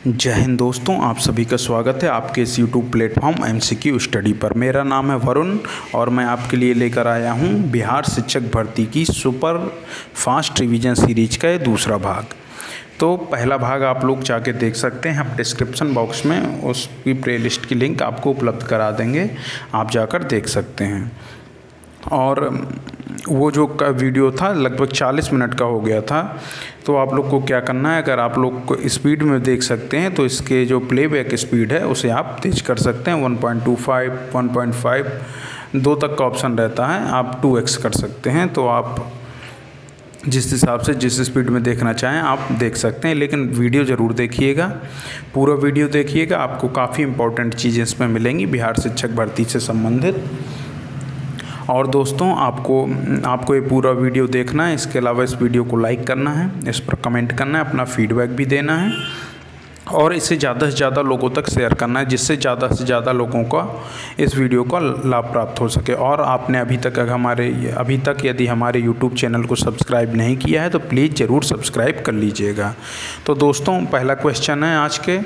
जय हिंद दोस्तों, आप सभी का स्वागत है आपके इस YouTube प्लेटफॉर्म MCQ स्टडी पर। मेरा नाम है वरुण और मैं आपके लिए लेकर आया हूं बिहार शिक्षक भर्ती की सुपर फास्ट रिवीजन सीरीज का ये दूसरा भाग। तो पहला भाग आप लोग जाके देख सकते हैं, हम डिस्क्रिप्शन बॉक्स में उसकी प्लेलिस्ट की लिंक आपको उपलब्ध करा देंगे, आप जाकर देख सकते हैं। और वो जो वीडियो था लगभग 40 मिनट का हो गया था। तो आप लोग को क्या करना है, अगर आप लोग को स्पीड में देख सकते हैं तो इसके जो प्लेबैक स्पीड है उसे आप तेज कर सकते हैं। 1.25, 1.5 दो तक का ऑप्शन रहता है, आप 2x कर सकते हैं। तो आप जिस हिसाब से जिस स्पीड में देखना चाहें आप देख सकते हैं, लेकिन वीडियो ज़रूर देखिएगा, पूरा वीडियो देखिएगा, आपको काफ़ी इंपॉर्टेंट चीज़ें इसमें मिलेंगी बिहार शिक्षक भर्ती से संबंधित। और दोस्तों आपको ये पूरा वीडियो देखना है, इसके अलावा इस वीडियो को लाइक करना है, इस पर कमेंट करना है, अपना फीडबैक भी देना है और इसे ज़्यादा से ज़्यादा लोगों तक शेयर करना है, जिससे ज़्यादा से ज़्यादा लोगों का इस वीडियो का लाभ प्राप्त हो सके। और आपने अभी तक यदि हमारे YouTube चैनल को सब्सक्राइब नहीं किया है तो प्लीज़ ज़रूर सब्सक्राइब कर लीजिएगा। तो दोस्तों पहला क्वेश्चन है आज के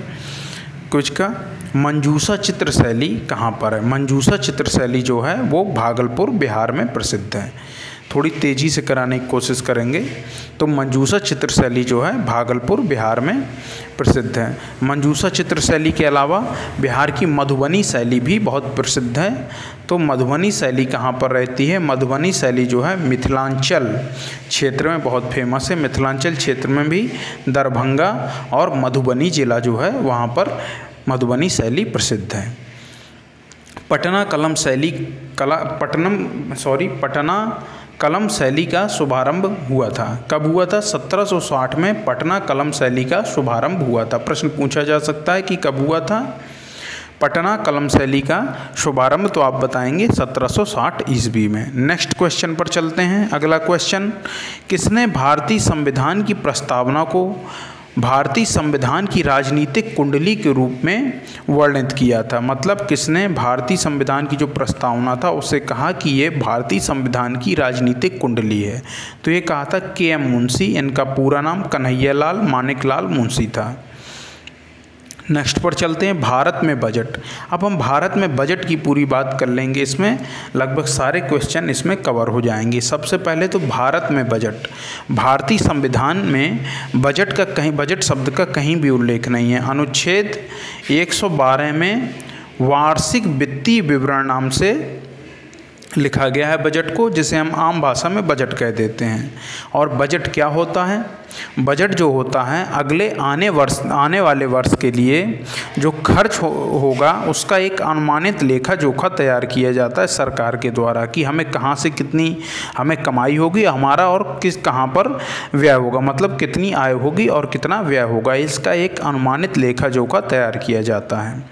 कुछ का, मंजूषा चित्र शैली कहाँ पर है। मंजूषा चित्र शैली जो है वो भागलपुर बिहार में प्रसिद्ध है। थोड़ी तेज़ी से कराने की कोशिश करेंगे। तो मंजूषा चित्र शैली जो है भागलपुर बिहार में प्रसिद्ध है। मंजूषा चित्र शैली के अलावा बिहार की मधुबनी शैली भी बहुत प्रसिद्ध है। तो मधुबनी शैली कहाँ पर रहती है। मधुबनी शैली जो है मिथिलांचल क्षेत्र में बहुत फेमस है। मिथिलांचल क्षेत्र में भी दरभंगा और मधुबनी जिला जो है वहाँ पर मधुबनी शैली प्रसिद्ध है। पटना कलम शैली का शुभारंभ हुआ था। कब हुआ था। 1760 में पटना कलम शैली का शुभारंभ हुआ था। प्रश्न पूछा जा सकता है कि कब हुआ था पटना कलम शैली का शुभारंभ, तो आप बताएंगे 1760 ईस्वी में। नेक्स्ट क्वेश्चन पर चलते हैं। अगला क्वेश्चन, किसने भारतीय संविधान की प्रस्तावना को भारतीय संविधान की राजनीतिक कुंडली के रूप में वर्णित किया था। मतलब किसने भारतीय संविधान की जो प्रस्तावना था उसे कहा कि ये भारतीय संविधान की राजनीतिक कुंडली है। तो ये कहा था KM मुंशी। इनका पूरा नाम कन्हैयालाल मानिकलाल मुंशी था। नेक्स्ट पर चलते हैं, भारत में बजट। अब हम भारत में बजट की पूरी बात कर लेंगे, इसमें लगभग सारे क्वेश्चन इसमें कवर हो जाएंगे। सबसे पहले तो भारत में बजट, भारतीय संविधान में बजट शब्द का कहीं भी उल्लेख नहीं है। अनुच्छेद 112 में वार्षिक वित्तीय विवरण नाम से लिखा गया है बजट को, जिसे हम आम भाषा में बजट कह देते हैं। और बजट क्या होता है। बजट जो होता है अगले आने वाले वर्ष के लिए जो खर्च होगा उसका एक अनुमानित लेखा जोखा तैयार किया जाता है सरकार के द्वारा कि हमें कहाँ से कितनी हमें कमाई होगी हमारा और कहाँ पर व्यय होगा, मतलब कितनी आय होगी और कितना व्यय होगा, इसका एक अनुमानित लेखा जोखा तैयार किया जाता है।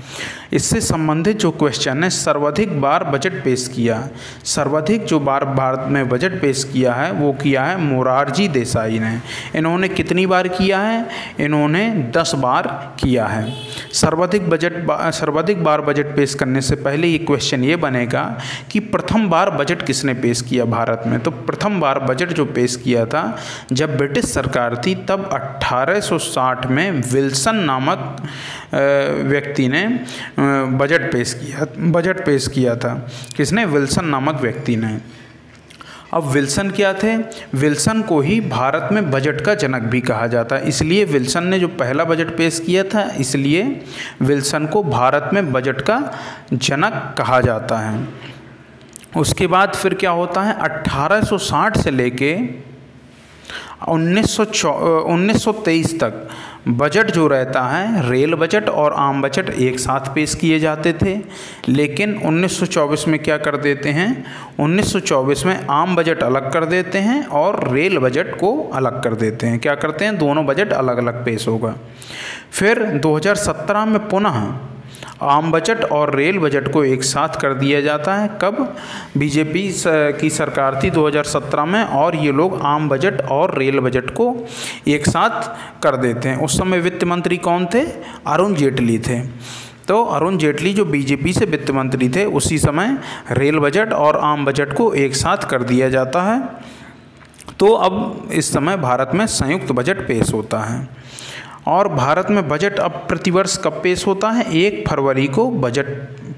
इससे संबंधित जो क्वेश्चन है, सर्वाधिक बार बजट पेश किया, सर्वाधिक जो बार भारत में बजट पेश किया है वो किया है मोरारजी देसाई ने। इन्होंने कितनी बार किया है। इन्होंने 10 बार किया है। सर्वाधिक बार बजट पेश करने से पहले ये क्वेश्चन ये बनेगा कि प्रथम बार बजट किसने पेश किया भारत में। तो प्रथम बार बजट जो पेश किया था जब ब्रिटिश सरकार थी तब 1860 में विल्सन नामक व्यक्ति ने बजट पेश किया था। किसने। विल्सन नामक व्यक्ति ने। अब विल्सन क्या थे। विल्सन को ही भारत में बजट का जनक भी कहा जाता है, इसलिए विल्सन ने जो पहला बजट पेश किया था इसलिए विल्सन को भारत में बजट का जनक कहा जाता है। उसके बाद फिर क्या होता है, 1860 से लेके 1923 तक बजट जो रहता है रेल बजट और आम बजट एक साथ पेश किए जाते थे। लेकिन 1924 में क्या कर देते हैं, 1924 में आम बजट अलग कर देते हैं और रेल बजट को अलग कर देते हैं। क्या करते हैं, दोनों बजट अलग अलग पेश होगा। फिर 2017 में पुनः आम बजट और रेल बजट को एक साथ कर दिया जाता है। कब। बीजेपी की सरकार थी 2017 में और ये लोग आम बजट और रेल बजट को एक साथ कर देते हैं। उस समय वित्त मंत्री कौन थे, अरुण जेटली थे। तो अरुण जेटली जो बीजेपी से वित्त मंत्री थे उसी समय रेल बजट और आम बजट को एक साथ कर दिया जाता है। तो अब इस समय भारत में संयुक्त बजट पेश होता है। और भारत में बजट अब प्रतिवर्ष कब पेश होता है? 1 फरवरी को बजट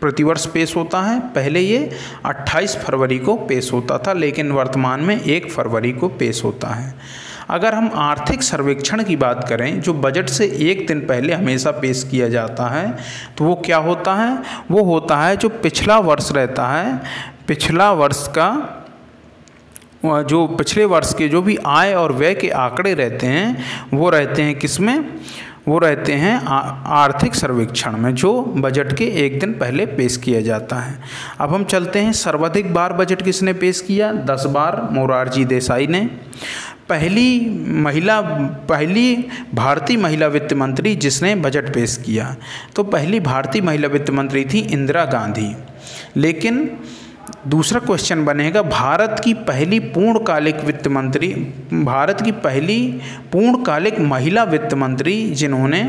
प्रतिवर्ष पेश होता है। पहले ये 28 फरवरी को पेश होता था, लेकिन वर्तमान में 1 फरवरी को पेश होता है। अगर हम आर्थिक सर्वेक्षण की बात करें, जो बजट से 1 दिन पहले हमेशा पेश किया जाता है, तो वो क्या होता है? वो होता है जो पिछला वर्ष रहता है, पिछला वर्ष का जो पिछले वर्ष के जो भी आय और व्यय के आंकड़े रहते हैं, वो रहते हैं किसमें? वो रहते हैं आर्थिक सर्वेक्षण में, जो बजट के 1 दिन पहले पेश किया जाता है। अब हम चलते हैं, सर्वाधिक बार बजट किसने पेश किया? 10 बार मोरारजी देसाई ने। पहली भारतीय महिला वित्त मंत्री जिसने बजट पेश किया, तो पहली भारतीय महिला वित्त मंत्री थी इंदिरा गांधी। लेकिन दूसरा क्वेश्चन बनेगा, भारत की पहली पूर्णकालिक महिला वित्त मंत्री जिन्होंने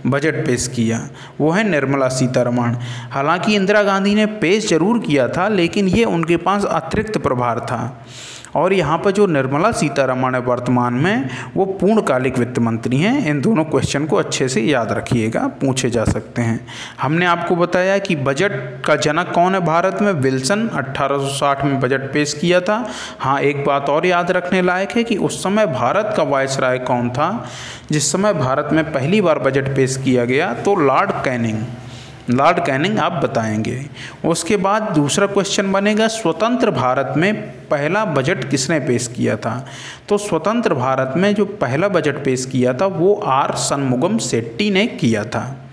बजट पेश किया, वो है निर्मला सीतारमण। हालांकि इंदिरा गांधी ने पेश जरूर किया था, लेकिन ये उनके पास अतिरिक्त प्रभार था। और यहाँ पर जो निर्मला सीतारमण है वर्तमान में, वो पूर्णकालिक वित्त मंत्री हैं। इन दोनों क्वेश्चन को अच्छे से याद रखिएगा, पूछे जा सकते हैं। हमने आपको बताया कि बजट का जनक कौन है भारत में? विल्सन 1860 में बजट पेश किया था। हाँ, एक बात और याद रखने लायक है कि उस समय भारत का वायसराय कौन था जिस समय भारत में पहली बार बजट पेश किया गया? तो लॉर्ड कैनिंग आप बताएंगे। उसके बाद दूसरा क्वेश्चन बनेगा, स्वतंत्र भारत में पहला बजट किसने पेश किया था? तो स्वतंत्र भारत में जो पहला बजट पेश किया था, वो आर शनमुगम शेट्टी ने किया था।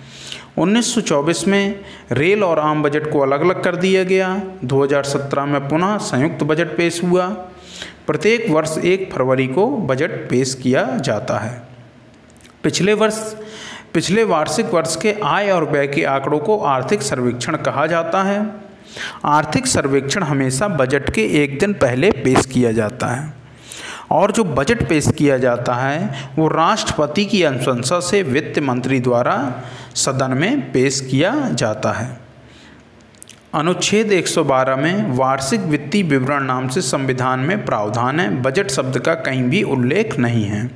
1924 में रेल और आम बजट को अलग अलग कर दिया गया। 2017 में पुनः संयुक्त बजट पेश हुआ। प्रत्येक वर्ष 1 फरवरी को बजट पेश किया जाता है। पिछले वार्षिक वर्ष के आय और व्यय के आंकड़ों को आर्थिक सर्वेक्षण कहा जाता है। आर्थिक सर्वेक्षण हमेशा बजट के 1 दिन पहले पेश किया जाता है, और जो बजट पेश किया जाता है वो राष्ट्रपति की अनुशंसा से वित्त मंत्री द्वारा सदन में पेश किया जाता है। अनुच्छेद 112 में वार्षिक वित्तीय विवरण नाम से संविधान में प्रावधान है। बजट शब्द का कहीं भी उल्लेख नहीं है।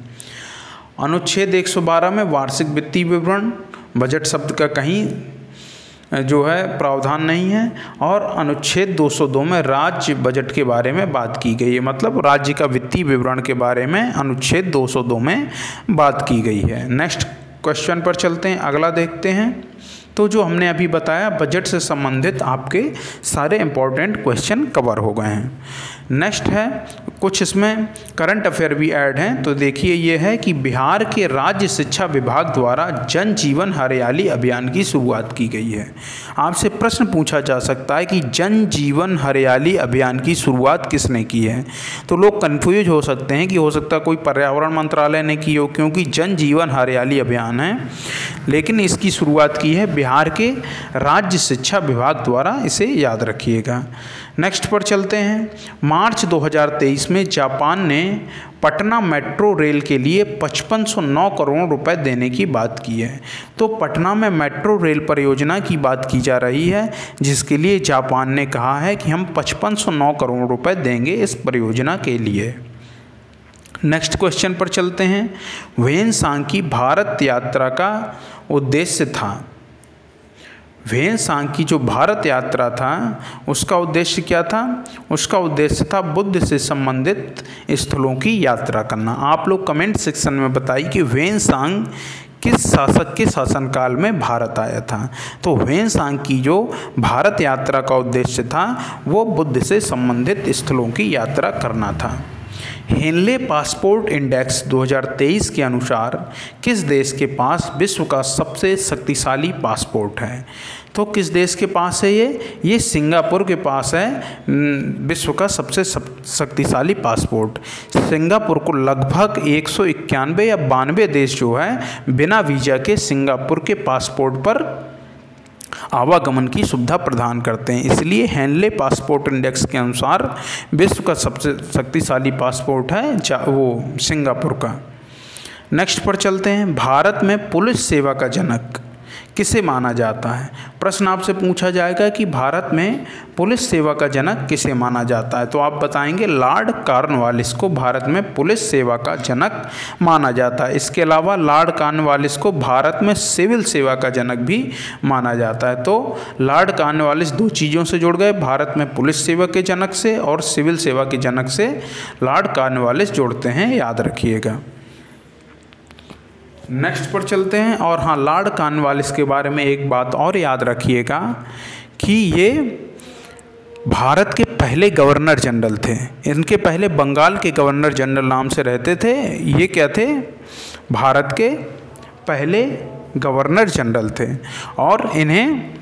अनुच्छेद 112 में वार्षिक वित्तीय विवरण, बजट शब्द का कहीं जो है प्रावधान नहीं है। और अनुच्छेद 202 में राज्य बजट के बारे में बात की गई है, मतलब राज्य का वित्तीय विवरण के बारे में अनुच्छेद 202 में बात की गई है। नेक्स्ट क्वेश्चन पर चलते हैं, अगला देखते हैं। तो जो हमने अभी बताया, बजट से संबंधित आपके सारे इंपॉर्टेंट क्वेश्चन कवर हो गए हैं। नेक्स्ट है, कुछ इसमें करंट अफेयर भी ऐड हैं। तो देखिए, ये है कि बिहार के राज्य शिक्षा विभाग द्वारा जन जीवन हरियाली अभियान की शुरुआत की गई है। आपसे प्रश्न पूछा जा सकता है कि जन जीवन हरियाली अभियान की शुरुआत किसने की है? तो लोग कन्फ्यूज हो सकते हैं कि हो सकता है कोई पर्यावरण मंत्रालय ने की हो, क्योंकि जन जीवन हरियाली अभियान है, लेकिन इसकी शुरुआत की है बिहार के राज्य शिक्षा विभाग द्वारा, इसे याद रखिएगा। नेक्स्ट पर चलते हैं। मार्च 2023 में जापान ने पटना मेट्रो रेल के लिए 5509 करोड़ रुपए देने की बात की है। तो पटना में मेट्रो रेल परियोजना की बात की जा रही है, जिसके लिए जापान ने कहा है कि हम 5509 करोड़ रुपए देंगे इस परियोजना के लिए। नेक्स्ट क्वेश्चन पर चलते हैं। ह्वेनसांग की भारत यात्रा का उद्देश्य था। ह्वेनसांग की जो भारत यात्रा था, उसका उद्देश्य क्या था? उसका उद्देश्य था बुद्ध से संबंधित स्थलों की यात्रा करना। आप लोग कमेंट सेक्शन में बताइए कि ह्वेनसांग किस शासक के शासनकाल में भारत आया था। तो ह्वेनसांग की जो भारत यात्रा का उद्देश्य था, वो बुद्ध से संबंधित स्थलों की यात्रा करना था। हेनले पासपोर्ट इंडेक्स 2023 के अनुसार किस देश के पास विश्व का सबसे शक्तिशाली पासपोर्ट है? तो किस देश के पास है ये सिंगापुर के पास है विश्व का सबसे शक्तिशाली पासपोर्ट। सिंगापुर को लगभग 191 या 92 देश जो है बिना वीज़ा के सिंगापुर के पासपोर्ट पर आवागमन की सुविधा प्रदान करते हैं। इसलिए हेनले पासपोर्ट इंडेक्स के अनुसार विश्व का सबसे शक्तिशाली पासपोर्ट है वो सिंगापुर का। नेक्स्ट पर चलते हैं। भारत में पुलिस सेवा का जनक किसे माना जाता है। प्रश्न आपसे पूछा जाएगा कि भारत में पुलिस सेवा का जनक किसे माना जाता है, तो आप बताएंगे लॉर्ड कॉर्नवालिस को भारत में पुलिस सेवा का जनक माना जाता है। इसके अलावा लॉर्ड कॉर्नवालिस को भारत में सिविल सेवा का जनक भी माना जाता है। तो लॉर्ड कॉर्नवालिस दो चीज़ों से जुड़ गए, भारत में पुलिस सेवा के जनक से और सिविल सेवा के जनक से लॉर्ड कॉर्नवालिस जुड़ते हैं, याद रखिएगा। नेक्स्ट पर चलते हैं। और हाँ, लॉर्ड कॉर्नवालिस के बारे में एक बात और याद रखिएगा कि ये भारत के पहले गवर्नर जनरल थे। इनके पहले बंगाल के गवर्नर जनरल नाम से रहते थे। ये क्या थे? भारत के पहले गवर्नर जनरल थे और इन्हें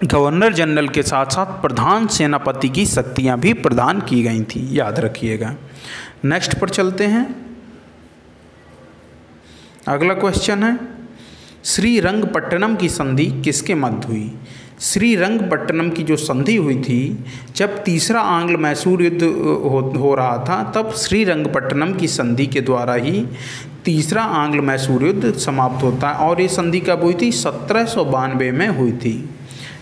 गवर्नर जनरल के साथ साथ प्रधान सेनापति की शक्तियाँ भी प्रदान की गई थी, याद रखिएगा। नेक्स्ट पर चलते हैं। अगला क्वेश्चन है, श्रीरंगपट्टनम की संधि किसके मध्य हुई? श्रीरंगपट्टनम की जो संधि हुई थी, जब तीसरा आंग्ल मैसूर युद्ध हो रहा था, तब श्रीरंगपट्टनम की संधि के द्वारा ही तीसरा आंग्ल मैसूर युद्ध समाप्त होता है। और ये संधि कब हुई थी? 1792 में हुई थी।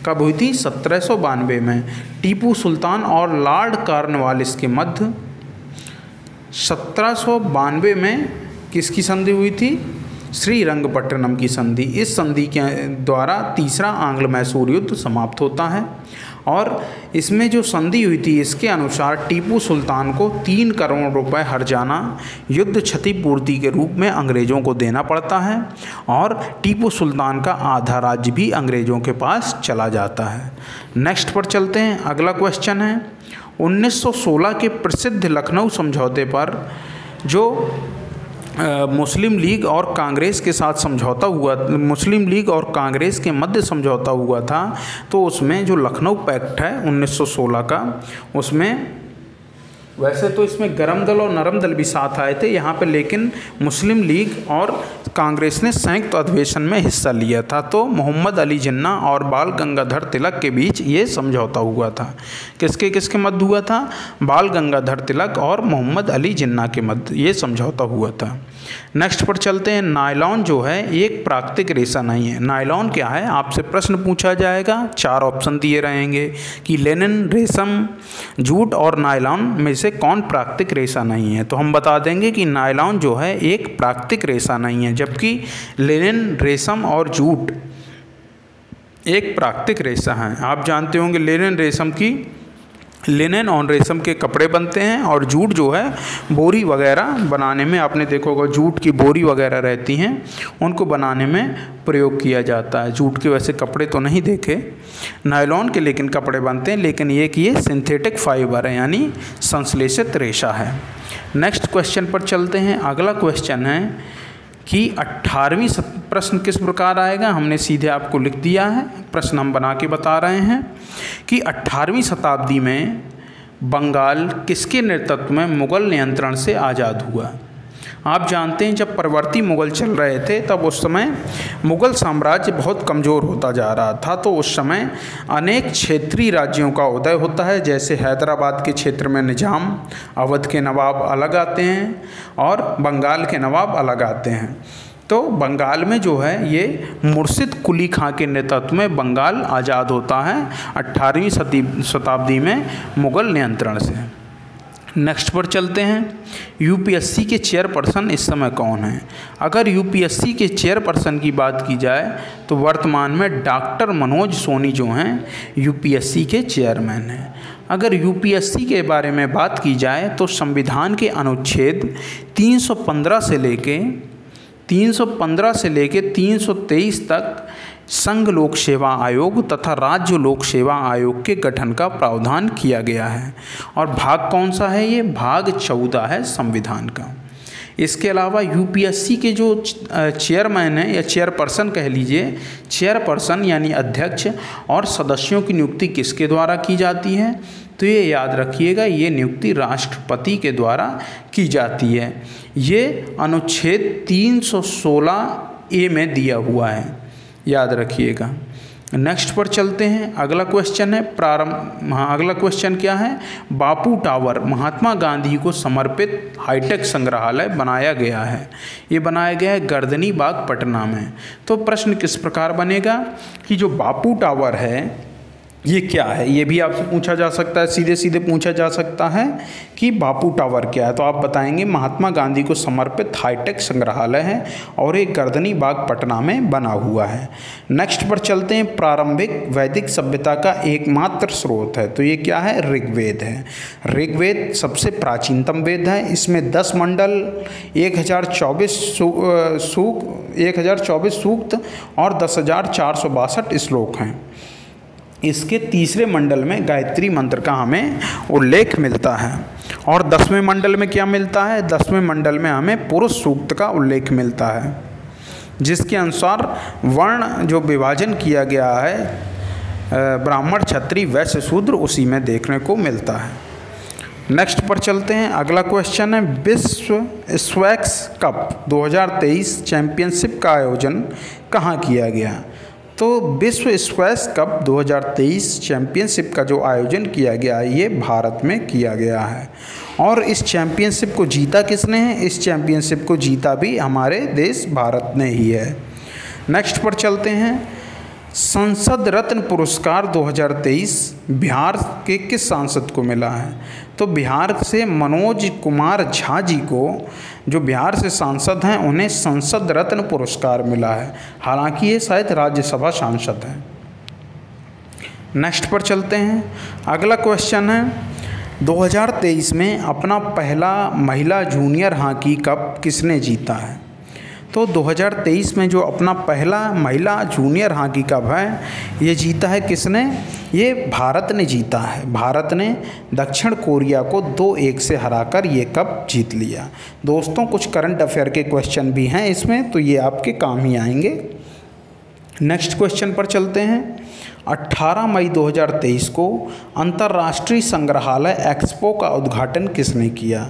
कब हुई थी? 1792 में। टीपू सुल्तान और लॉर्ड कॉर्नवालिस के मध्य 1792 में किसकी संधि हुई थी? श्रीरंगपट्टनम की संधि। इस संधि के द्वारा तीसरा आंग्ल मैसूर युद्ध समाप्त होता है और इसमें जो संधि हुई थी, इसके अनुसार टीपू सुल्तान को 3 करोड़ रुपए हर्जाना युद्ध क्षतिपूर्ति के रूप में अंग्रेज़ों को देना पड़ता है और टीपू सुल्तान का आधा राज्य भी अंग्रेज़ों के पास चला जाता है। नेक्स्ट पर चलते हैं। अगला क्वेश्चन है, 1916 के प्रसिद्ध लखनऊ समझौते पर जो मुस्लिम लीग और कांग्रेस के साथ समझौता हुआ, मुस्लिम लीग और कांग्रेस के मध्य समझौता हुआ था, तो उसमें जो लखनऊ पैक्ट है 1916 का, उसमें वैसे तो इसमें गरम दल और नरम दल भी साथ आए थे यहाँ पे, लेकिन मुस्लिम लीग और कांग्रेस ने संयुक्त अधिवेशन में हिस्सा लिया था। तो मोहम्मद अली जिन्ना और बाल गंगाधर तिलक के बीच ये समझौता हुआ था। किसके किसके मध्य हुआ था? बाल गंगाधर तिलक और मोहम्मद अली जिन्ना के मध्य ये समझौता हुआ था। नेक्स्ट पर चलते हैं। नायलॉन जो है एक प्राकृतिक रेशा नहीं है। नायलॉन क्या है? आपसे प्रश्न पूछा जाएगा, 4 ऑप्शन दिए रहेंगे कि लिनन, रेशम, जूट और नायलॉन में से कौन प्राकृतिक रेशा नहीं है। तो हम बता देंगे कि नायलॉन जो है एक प्राकृतिक रेशा नहीं है, जबकि लिनन, रेशम और जूट एक प्राकृतिक रेशा है। आप जानते होंगे लिनन और रेशम के कपड़े बनते हैं और जूट जो है बोरी वगैरह बनाने में, आपने देखा होगा जूट की बोरी वगैरह रहती हैं, उनको बनाने में प्रयोग किया जाता है। जूट के वैसे कपड़े तो नहीं देखे, नायलॉन के लेकिन कपड़े बनते हैं, लेकिन ये सिंथेटिक फाइबर है, यानी संश्लेषित रेशा है। नेक्स्ट क्वेश्चन पर चलते हैं। अगला क्वेश्चन है कि 18वीं प्रश्न किस प्रकार आएगा, हमने सीधे आपको लिख दिया है, प्रश्न हम बना के बता रहे हैं कि 18वीं शताब्दी में बंगाल किसके नेतृत्व में मुग़ल नियंत्रण से आज़ाद हुआ। आप जानते हैं जब परवर्ती मुग़ल चल रहे थे, तब उस समय मुग़ल साम्राज्य बहुत कमज़ोर होता जा रहा था। तो उस समय अनेक क्षेत्रीय राज्यों का उदय होता है, जैसे हैदराबाद के क्षेत्र में निज़ाम, अवध के नवाब अलग आते हैं और बंगाल के नवाब अलग आते हैं। तो बंगाल में जो है ये मुर्शिद कुली खां के नेतृत्व में बंगाल आज़ाद होता है 18वीं शताब्दी में मुग़ल नियंत्रण से। नेक्स्ट पर चलते हैं। यूपीएससी के चेयरपर्सन इस समय कौन है? अगर यूपीएससी के चेयरपर्सन की बात की जाए तो वर्तमान में डॉक्टर मनोज सोनी जो हैं यूपीएससी के चेयरमैन हैं। अगर यूपीएससी के बारे में बात की जाए तो संविधान के अनुच्छेद 315 से लेके 323 तक संघ लोक सेवा आयोग तथा राज्य लोक सेवा आयोग के गठन का प्रावधान किया गया है। और भाग कौन सा है? ये भाग 14 है संविधान का। इसके अलावा यूपीएससी के जो चेयरमैन है या चेयरपर्सन कह लीजिए, चेयरपर्सन यानी अध्यक्ष और सदस्यों की नियुक्ति किसके द्वारा की जाती है? तो ये याद रखिएगा, ये नियुक्ति राष्ट्रपति के द्वारा की जाती है। ये अनुच्छेद 316A में दिया हुआ है, याद रखिएगा। नेक्स्ट पर चलते हैं। अगला क्वेश्चन है अगला क्वेश्चन क्या है? बापू टावर महात्मा गांधी को समर्पित हाईटेक संग्रहालय बनाया गया है। ये बनाया गया है गर्दनी बाग पटना में। तो प्रश्न किस प्रकार बनेगा कि जो बापू टावर है ये क्या है? ये भी आपसे पूछा जा सकता है, सीधे सीधे पूछा जा सकता है कि बापू टावर क्या है। तो आप बताएंगे महात्मा गांधी को समर्पित हाईटेक संग्रहालय है और एक गर्दनी बाग पटना में बना हुआ है। नेक्स्ट पर चलते हैं। प्रारंभिक वैदिक सभ्यता का एकमात्र स्रोत है, तो ये क्या है? ऋग्वेद है। ऋग्वेद सबसे प्राचीनतम वेद है। इसमें 10 मंडल, 1024 सूक्त और 10,462 श्लोक हैं। इसके तीसरे मंडल में गायत्री मंत्र का हमें उल्लेख मिलता है और 10वें मंडल में क्या मिलता है? 10वें मंडल में हमें पुरुष सूक्त का उल्लेख मिलता है, जिसके अनुसार वर्ण जो विभाजन किया गया है ब्राह्मण, क्षत्रिय, वैश्य, शूद्र, उसी में देखने को मिलता है। नेक्स्ट पर चलते हैं। अगला क्वेश्चन है विश्व स्क्वैश कप 2023 चैंपियनशिप का आयोजन कहाँ किया गया? तो विश्व स्क्वैश कप 2023 चैंपियनशिप का जो आयोजन किया गया है ये भारत में किया गया है। और इस चैंपियनशिप को जीता किसने है? इस चैंपियनशिप को जीता भी हमारे देश भारत ने ही है। नेक्स्ट पर चलते हैं। संसद रत्न पुरस्कार 2023 बिहार के किस सांसद को मिला है? तो बिहार से मनोज कुमार झा जी को, जो बिहार से सांसद हैं, उन्हें संसद रत्न पुरस्कार मिला है। हालांकि ये शायद राज्यसभा सांसद हैं। नेक्स्ट पर चलते हैं। अगला क्वेश्चन है 2023 में अपना पहला महिला जूनियर हॉकी कप किसने जीता है? तो 2023 में जो अपना पहला महिला जूनियर हॉकी कप है ये जीता है किसने? ये भारत ने जीता है। भारत ने दक्षिण कोरिया को 2-1 से हराकर ये कप जीत लिया। दोस्तों कुछ करंट अफेयर के क्वेश्चन भी हैं इसमें, तो ये आपके काम ही आएंगे। नेक्स्ट क्वेश्चन पर चलते हैं। 18 मई 2023 को अंतर्राष्ट्रीय संग्रहालय एक्सपो का उद्घाटन किसने किया?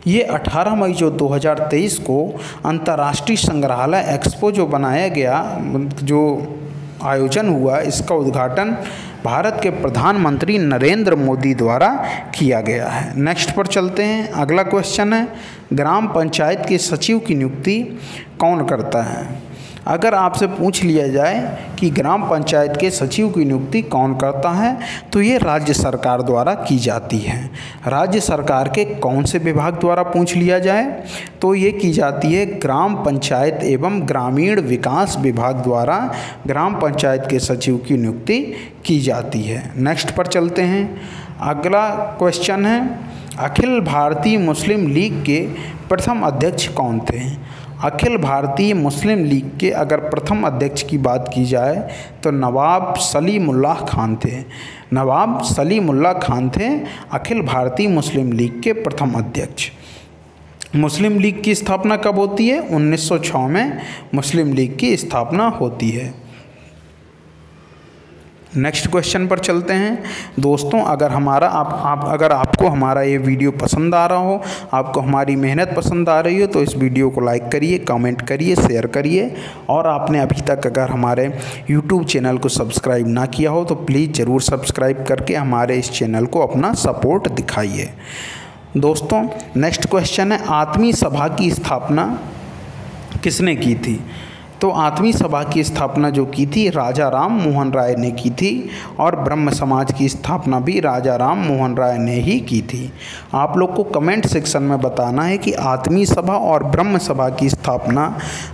ये 18 मई जो 2023 को अंतर्राष्ट्रीय संग्रहालय एक्सपो जो बनाया गया, जो आयोजन हुआ, इसका उद्घाटन भारत के प्रधानमंत्री नरेंद्र मोदी द्वारा किया गया है। नेक्स्ट पर चलते हैं। अगला क्वेश्चन है ग्राम पंचायत के सचिव की नियुक्ति कौन करता है? अगर आपसे पूछ लिया जाए कि ग्राम पंचायत के सचिव की नियुक्ति कौन करता है, तो ये राज्य सरकार द्वारा की जाती है। राज्य सरकार के कौन से विभाग द्वारा पूछ लिया जाए तो ये की जाती है ग्राम पंचायत एवं ग्रामीण विकास विभाग द्वारा ग्राम पंचायत के सचिव की नियुक्ति की जाती है। नेक्स्ट पर चलते हैं। अगला क्वेश्चन है अखिल भारतीय मुस्लिम लीग के प्रथम अध्यक्ष कौन थे? अखिल भारतीय मुस्लिम लीग के अगर प्रथम अध्यक्ष की बात की जाए तो नवाब सलीमुल्लाह खान थे। नवाब सलीमुल्लाह खान थे अखिल भारतीय मुस्लिम लीग के प्रथम अध्यक्ष। मुस्लिम लीग की स्थापना कब होती है? 1906 में मुस्लिम लीग की स्थापना होती है। नेक्स्ट क्वेश्चन पर चलते हैं। दोस्तों अगर अगर आपको हमारा ये वीडियो पसंद आ रहा हो, आपको हमारी मेहनत पसंद आ रही हो, तो इस वीडियो को लाइक करिए, कमेंट करिए, शेयर करिए। और आपने अभी तक अगर हमारे यूट्यूब चैनल को सब्सक्राइब ना किया हो तो प्लीज़ ज़रूर सब्सक्राइब करके हमारे इस चैनल को अपना सपोर्ट दिखाइए। दोस्तों नेक्स्ट क्वेश्चन है आत्मीय सभा की स्थापना किसने की थी? तो आत्मीय सभा की स्थापना जो की थी राजा राम मोहन राय ने की थी और ब्रह्म समाज की स्थापना भी राजा राम मोहन राय ने ही की थी। आप लोग को कमेंट सेक्शन में बताना है कि आत्मीय सभा और ब्रह्म सभा की स्थापना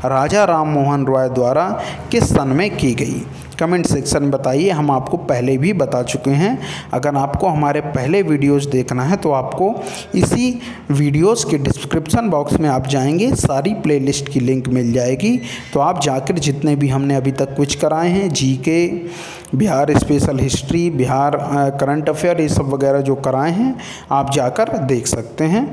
राजा राम मोहन राय द्वारा किस सन में की गई। कमेंट सेक्शन में बताइए। हम आपको पहले भी बता चुके हैं। अगर आपको हमारे पहले वीडियोस देखना है तो आपको इसी वीडियोस के डिस्क्रिप्शन बॉक्स में आप जाएंगे, सारी प्लेलिस्ट की लिंक मिल जाएगी। तो आप जाकर जितने भी हमने अभी तक कुछ कराए हैं, GK, Bihar special history, Bihar current affair, ये सब वगैरह जो कराए हैं आप जाकर देख सकते हैं।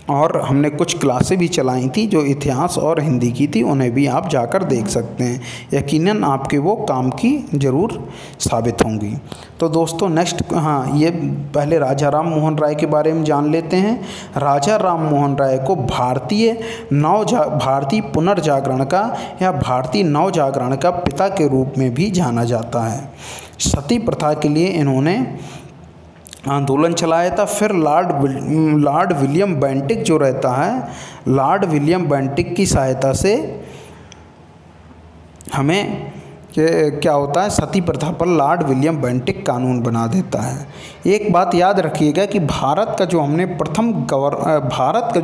और हमने कुछ क्लासें भी चलाई थी जो इतिहास और हिंदी की थी, उन्हें भी आप जाकर देख सकते हैं। यकीनन आपके वो काम की ज़रूर साबित होंगी। तो दोस्तों नेक्स्ट, हाँ, ये पहले राजा राम मोहन राय के बारे में जान लेते हैं। राजा राम मोहन राय को भारतीय पुनर्जागरण का या भारतीय नवजागरण का पिता के रूप में भी जाना जाता है। सती प्रथा के लिए इन्होंने आंदोलन चलाया था। फिर लॉर्ड विलियम बेंटिक जो रहता है, लॉर्ड विलियम बेंटिक की सहायता से हमें क्या होता है, सती प्रथा पर लॉर्ड विलियम बेंटिक कानून बना देता है। एक बात याद रखिएगा कि भारत का जो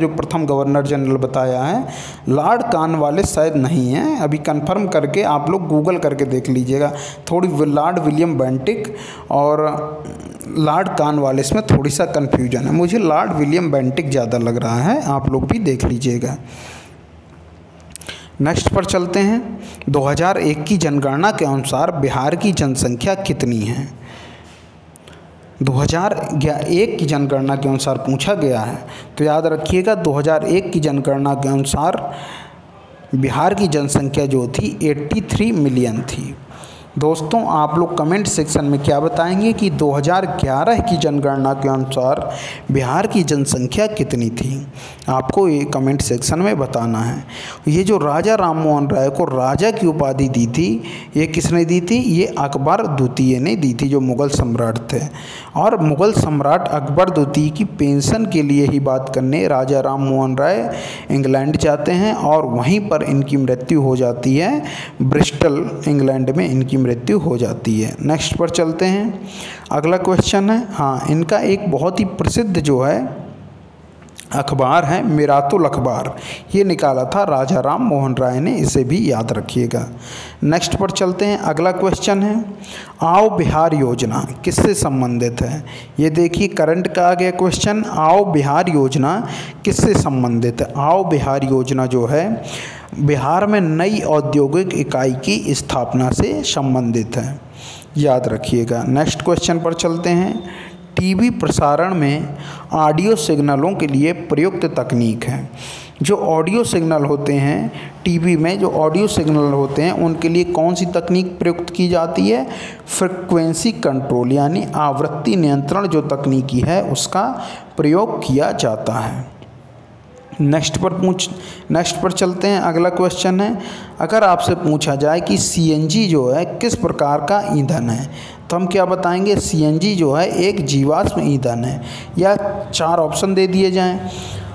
प्रथम गवर्नर जनरल बताया है, लॉर्ड कॉर्नवालिस शायद नहीं है, अभी कंफर्म करके आप लोग गूगल करके देख लीजिएगा। थोड़ी लॉर्ड विलियम बेंटिक और लॉर्ड कॉर्नवालिस में थोड़ी सा कन्फ्यूजन है, मुझे लॉर्ड विलियम बेंटिक ज़्यादा लग रहा है, आप लोग भी देख लीजिएगा। नेक्स्ट पर चलते हैं। 2001 की जनगणना के अनुसार बिहार की जनसंख्या कितनी है? 2001 की जनगणना के अनुसार पूछा गया है, तो याद रखिएगा 2001 की जनगणना के अनुसार बिहार की जनसंख्या जो थी 83 मिलियन थी। दोस्तों आप लोग कमेंट सेक्शन में क्या बताएंगे कि 2011 की जनगणना के अनुसार बिहार की जनसंख्या कितनी थी? आपको ये कमेंट सेक्शन में बताना है। ये जो राजा राम मोहन राय को राजा की उपाधि दी थी, ये किसने दी थी? ये अकबर द्वितीय ने दी थी, जो मुग़ल सम्राट थे। और मुग़ल सम्राट अकबर द्वितीय की पेंशन के लिए ही बात करने राजा राम मोहन राय इंग्लैंड जाते हैं और वहीं पर इनकी मृत्यु हो जाती है। ब्रिस्टल इंग्लैंड में इनकी मृत्यु हो जाती है। नेक्स्ट पर चलते हैं। अगला क्वेश्चन है, हाँ, इनका एक बहुत ही प्रसिद्ध जो है अखबार है मिरातुल अखबार, ये निकाला था राजा राम मोहन राय ने, इसे भी याद रखिएगा। नेक्स्ट पर चलते हैं। अगला क्वेश्चन है, आओ बिहार योजना किससे संबंधित है? ये देखिए करंट का आ गया क्वेश्चन, आओ बिहार योजना किससे संबंधित है? आओ बिहार योजना जो है बिहार में नई औद्योगिक इकाई की स्थापना से संबंधित है, याद रखिएगा। नेक्स्ट क्वेश्चन पर चलते हैं। टीवी प्रसारण में ऑडियो सिग्नलों के लिए प्रयुक्त तकनीक है। जो ऑडियो सिग्नल होते हैं टीवी में, जो ऑडियो सिग्नल होते हैं उनके लिए कौन सी तकनीक प्रयुक्त की जाती है? फ्रीक्वेंसी कंट्रोल यानी आवृत्ति नियंत्रण जो तकनीकी है उसका प्रयोग किया जाता है। नेक्स्ट पर चलते हैं। अगला क्वेश्चन है, अगर आपसे पूछा जाए कि सीएनजी जो है किस प्रकार का ईंधन है, तो हम क्या बताएंगे? सीएनजी जो है एक जीवाश्म ईंधन है। या 4 ऑप्शन दे दिए जाएं,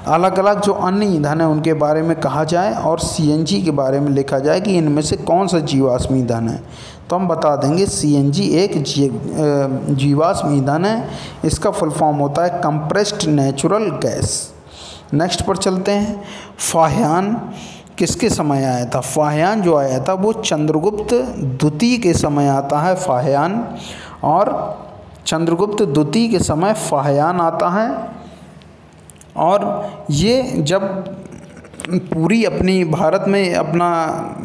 अलग अलग जो अन्य ईंधन है उनके बारे में कहा जाए और सीएनजी के बारे में लिखा जाए कि इनमें से कौन सा जीवाश्म ईंधन है, तो हम बता देंगे सीएनजी एक जीवाश्म ईंधन है। इसका फुल फॉर्म होता है कंप्रेस्ड नेचुरल गैस। नेक्स्ट पर चलते हैं। फाहियान किसके समय आया था? फाहियान जो आया था वो चंद्रगुप्त द्वितीय के समय आता है फाहियान, और चंद्रगुप्त द्वितीय के समय फाहियान आता है। और ये जब पूरी अपनी भारत में अपना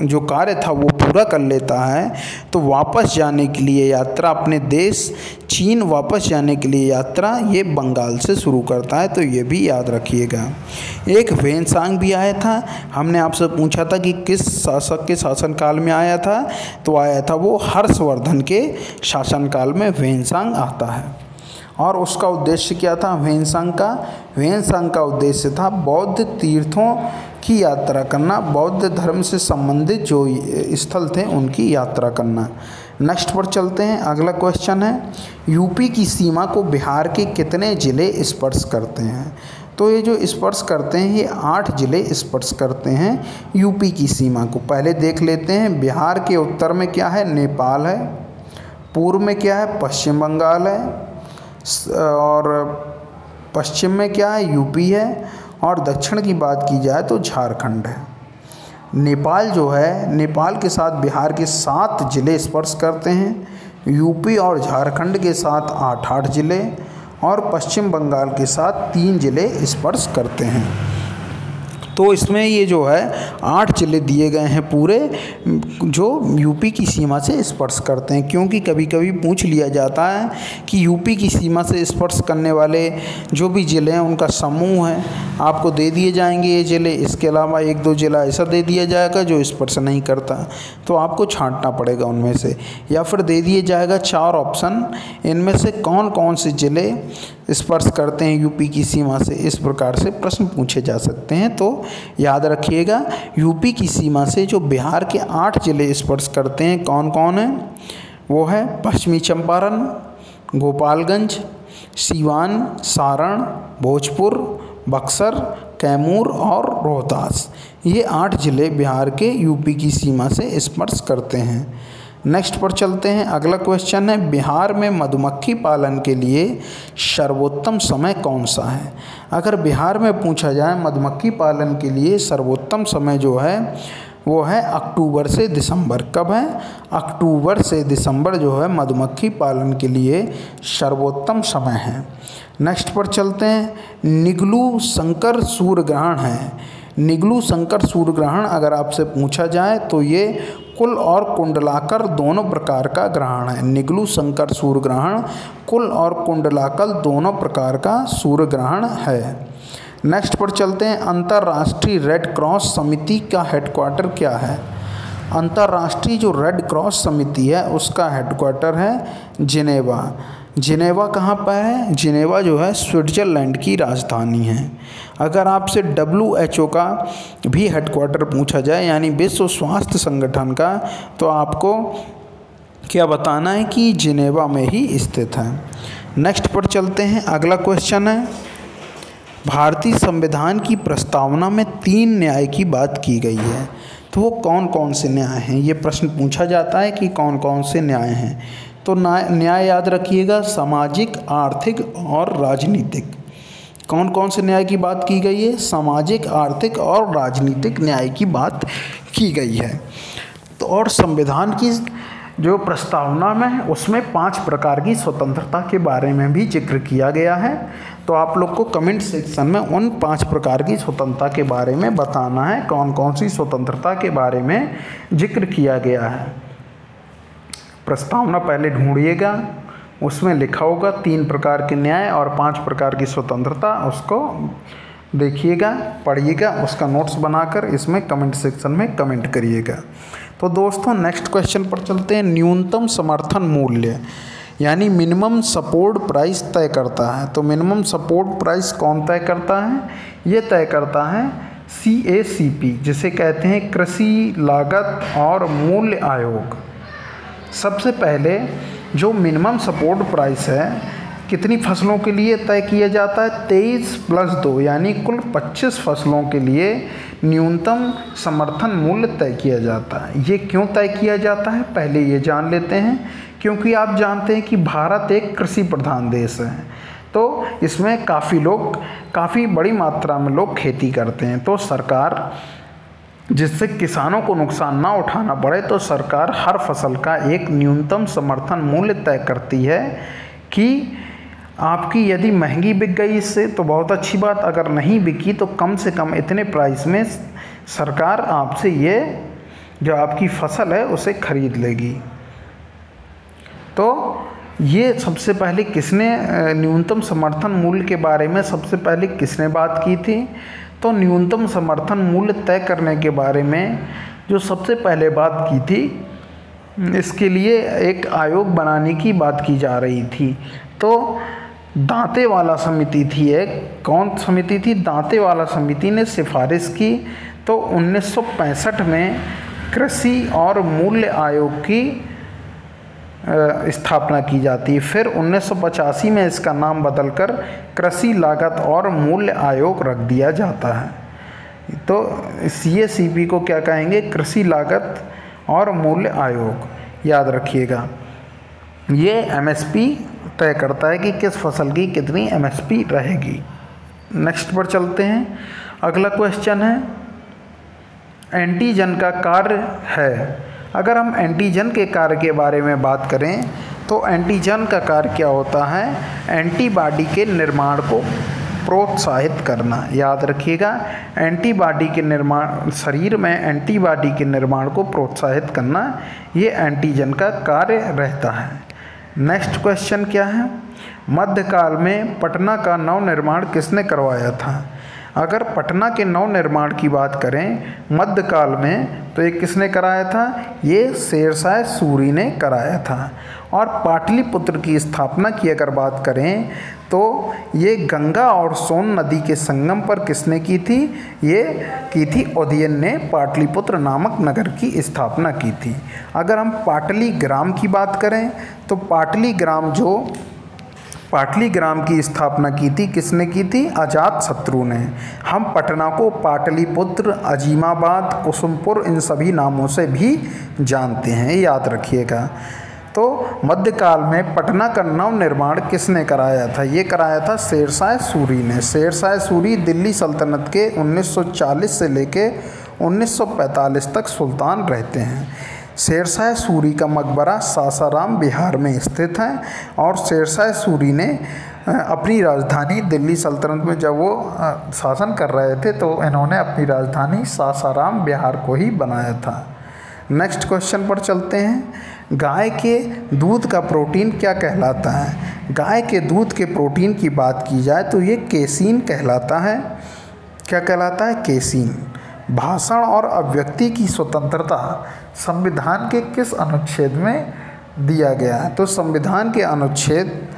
जो कार्य था वो पूरा कर लेता है तो वापस जाने के लिए यात्रा, अपने देश चीन वापस जाने के लिए यात्रा ये बंगाल से शुरू करता है, तो ये भी याद रखिएगा। एक वेनसांग भी आया था, हमने आपसे पूछा था कि किस शासक के शासनकाल में आया था, तो आया था वो हर्षवर्धन के शासनकाल में वेनसांग आता है। और उसका उद्देश्य क्या था वेनसांग का उद्देश्य था बौद्ध तीर्थों की यात्रा करना, बौद्ध धर्म से संबंधित जो स्थल थे उनकी यात्रा करना। नेक्स्ट पर चलते हैं। अगला क्वेश्चन है, यूपी की सीमा को बिहार के कितने ज़िले स्पर्श करते हैं? तो ये जो स्पर्श करते हैं ये 8 ज़िले स्पर्श करते हैं यूपी की सीमा को। पहले देख लेते हैं। बिहार के उत्तर में क्या है? नेपाल है। पूर्व में क्या है? पश्चिम बंगाल है। और पश्चिम में क्या है? यूपी है। और दक्षिण की बात की जाए तो झारखंड है। नेपाल जो है, नेपाल के साथ बिहार के 7 ज़िले स्पर्श करते हैं, यूपी और झारखंड के साथ 8 ज़िले, और पश्चिम बंगाल के साथ 3 ज़िले स्पर्श करते हैं। तो इसमें ये जो है 8 जिले दिए गए हैं पूरे, जो यूपी की सीमा से स्पर्श करते हैं, क्योंकि कभी कभी पूछ लिया जाता है कि यूपी की सीमा से स्पर्श करने वाले जो भी ज़िले हैं उनका समूह है, आपको दे दिए जाएंगे ये ज़िले। इसके अलावा 1-2 ज़िला ऐसा दे दिया जाएगा जो स्पर्श नहीं करता, तो आपको छांटना पड़ेगा उनमें से, या फिर दे दिए जाएगा 4 ऑप्शन, इनमें से कौन कौन से ज़िले स्पर्श करते हैं यूपी की सीमा से। इस प्रकार से प्रश्न पूछे जा सकते हैं। तो याद रखिएगा, यूपी की सीमा से जो बिहार के 8 ज़िले स्पर्श करते हैं कौन कौन है, वो है पश्चिमी चंपारण, गोपालगंज, सीवान, सारण, भोजपुर, बक्सर, कैमूर और रोहतास। ये 8 ज़िले बिहार के यूपी की सीमा से स्पर्श करते हैं। नेक्स्ट पर चलते हैं। अगला क्वेश्चन है, बिहार में मधुमक्खी पालन के लिए सर्वोत्तम समय कौन सा है। अगर बिहार में पूछा जाए मधुमक्खी पालन के लिए सर्वोत्तम समय जो है वो है अक्टूबर से दिसंबर। कब है? अक्टूबर से दिसंबर जो है मधुमक्खी पालन के लिए सर्वोत्तम समय है। नेक्स्ट पर चलते हैं। निगलू संकर सूर्य ग्रहण है। निगलू संकर सूर्य ग्रहण अगर आपसे पूछा जाए तो ये कुल और कुंडलाकर दोनों प्रकार का ग्रहण है। निगलू संकर सूर्य ग्रहण कुल और कुंडलाकर दोनों प्रकार का सूर्य ग्रहण है। नेक्स्ट पर चलते हैं। अंतर्राष्ट्रीय रेड क्रॉस समिति का हेडक्वार्टर क्या है। अंतर्राष्ट्रीय जो रेड क्रॉस समिति है उसका हेडक्वार्टर है जिनेवा। जिनेवा कहाँ पर है? जिनेवा जो है स्विट्ज़रलैंड की राजधानी है। अगर आपसे WHO का भी हेडक्वार्टर पूछा जाए, यानी विश्व स्वास्थ्य संगठन का, तो आपको क्या बताना है कि जिनेवा में ही स्थित है। नेक्स्ट पर चलते हैं। अगला क्वेश्चन है, भारतीय संविधान की प्रस्तावना में 3 न्याय की बात की गई है, तो वो कौन कौन से न्याय हैं? ये प्रश्न पूछा जाता है कि कौन कौन से न्याय हैं। तो न्याय याद रखिएगा, सामाजिक, आर्थिक और राजनीतिक। कौन कौन से न्याय की बात की गई है? सामाजिक, आर्थिक और राजनीतिक न्याय की बात की गई है। तो और संविधान की जो प्रस्तावना में है उसमें 5 प्रकार की स्वतंत्रता के बारे में भी जिक्र किया गया है। तो आप लोग को कमेंट सेक्शन में उन 5 प्रकार की स्वतंत्रता के बारे में बताना है, कौन कौन सी स्वतंत्रता के बारे में जिक्र किया गया है। प्रस्तावना पहले ढूंढिएगा, उसमें लिखा होगा 3 प्रकार के न्याय और 5 प्रकार की स्वतंत्रता, उसको देखिएगा, पढ़िएगा, उसका नोट्स बनाकर इसमें कमेंट सेक्शन में कमेंट करिएगा। तो दोस्तों नेक्स्ट क्वेश्चन पर चलते हैं। न्यूनतम समर्थन मूल्य यानी मिनिमम सपोर्ट प्राइस तय करता है। तो मिनिमम सपोर्ट प्राइस कौन तय करता है? ये तय करता है CACP, जिसे कहते हैं कृषि लागत और मूल्य आयोग। सबसे पहले जो मिनिमम सपोर्ट प्राइस है कितनी फसलों के लिए तय किया जाता है? 23+2 यानी कुल 25 फसलों के लिए न्यूनतम समर्थन मूल्य तय किया जाता है। ये क्यों तय किया जाता है पहले ये जान लेते हैं। क्योंकि आप जानते हैं कि भारत एक कृषि प्रधान देश है, तो इसमें काफ़ी बड़ी मात्रा में लोग खेती करते हैं। तो सरकार, जिससे किसानों को नुकसान ना उठाना पड़े, तो सरकार हर फसल का एक न्यूनतम समर्थन मूल्य तय करती है कि आपकी यदि महंगी बिक गई इससे तो बहुत अच्छी बात, अगर नहीं बिकी तो कम से कम इतने प्राइस में सरकार आपसे ये जो आपकी फसल है उसे खरीद लेगी। तो ये सबसे पहले किसने न्यूनतम समर्थन मूल्य के बारे में सबसे पहले किसने बात की थी? तो न्यूनतम समर्थन मूल्य तय करने के बारे में जो सबसे पहले बात की थी, इसके लिए एक आयोग बनाने की बात की जा रही थी। तो दांतेवाला समिति थी, एक कौन समिति थी? दांतेवाला समिति ने सिफारिश की। तो 1965 में कृषि और मूल्य आयोग की स्थापना की जाती है। फिर 1985 में इसका नाम बदलकर कृषि लागत और मूल्य आयोग रख दिया जाता है। तो CACP को क्या कहेंगे? कृषि लागत और मूल्य आयोग। याद रखिएगा, ये MSP तय करता है कि किस फसल की कितनी MSP रहेगी। नेक्स्ट पर चलते हैं। अगला क्वेश्चन है, एंटीजन का कार्य है। अगर हम एंटीजन के कार्य के बारे में बात करें तो एंटीजन का कार्य क्या होता है? एंटीबॉडी के निर्माण को प्रोत्साहित करना। याद रखिएगा, एंटीबॉडी के निर्माण, शरीर में एंटीबॉडी के निर्माण को प्रोत्साहित करना, ये एंटीजन का कार्य रहता है। नेक्स्ट क्वेश्चन क्या है? मध्यकाल में पटना का नवनिर्माण किसने करवाया था? अगर पटना के नवनिर्माण की बात करें मध्यकाल में, तो ये किसने कराया था? ये शेरशाह सूरी ने कराया था। और पाटलिपुत्र की स्थापना की अगर बात करें तो ये गंगा और सोन नदी के संगम पर किसने की थी? ये की थी उदयन ने पाटलिपुत्र नामक नगर की स्थापना की थी। अगर हम पाटलीग्राम की बात करें तो पाटलीग्राम की स्थापना की थी किसने की थी? अजातशत्रु ने। हम पटना को पाटलिपुत्र, अजीमाबाद, कुसुमपुर इन सभी नामों से भी जानते हैं, याद रखिएगा। तो मध्यकाल में पटना का नवनिर्माण किसने कराया था? ये कराया था शेरशाह सूरी ने। शेरशाह सूरी दिल्ली सल्तनत के 1940 से लेके 1945 तक सुल्तान रहते हैं। शेरशाह सूरी का मकबरा सासाराम बिहार में स्थित है। और शेरशाह सूरी ने अपनी राजधानी दिल्ली सल्तनत में जब वो शासन कर रहे थे तो इन्होंने अपनी राजधानी सासाराम बिहार को ही बनाया था। नेक्स्ट क्वेश्चन पर चलते हैं। गाय के दूध का प्रोटीन क्या कहलाता है? गाय के दूध के प्रोटीन की बात की जाए तो ये केसीन कहलाता है। क्या कहलाता है? केसीन। भाषण और अभिव्यक्ति की स्वतंत्रता संविधान के किस अनुच्छेद में दिया गया है? तो संविधान के अनुच्छेद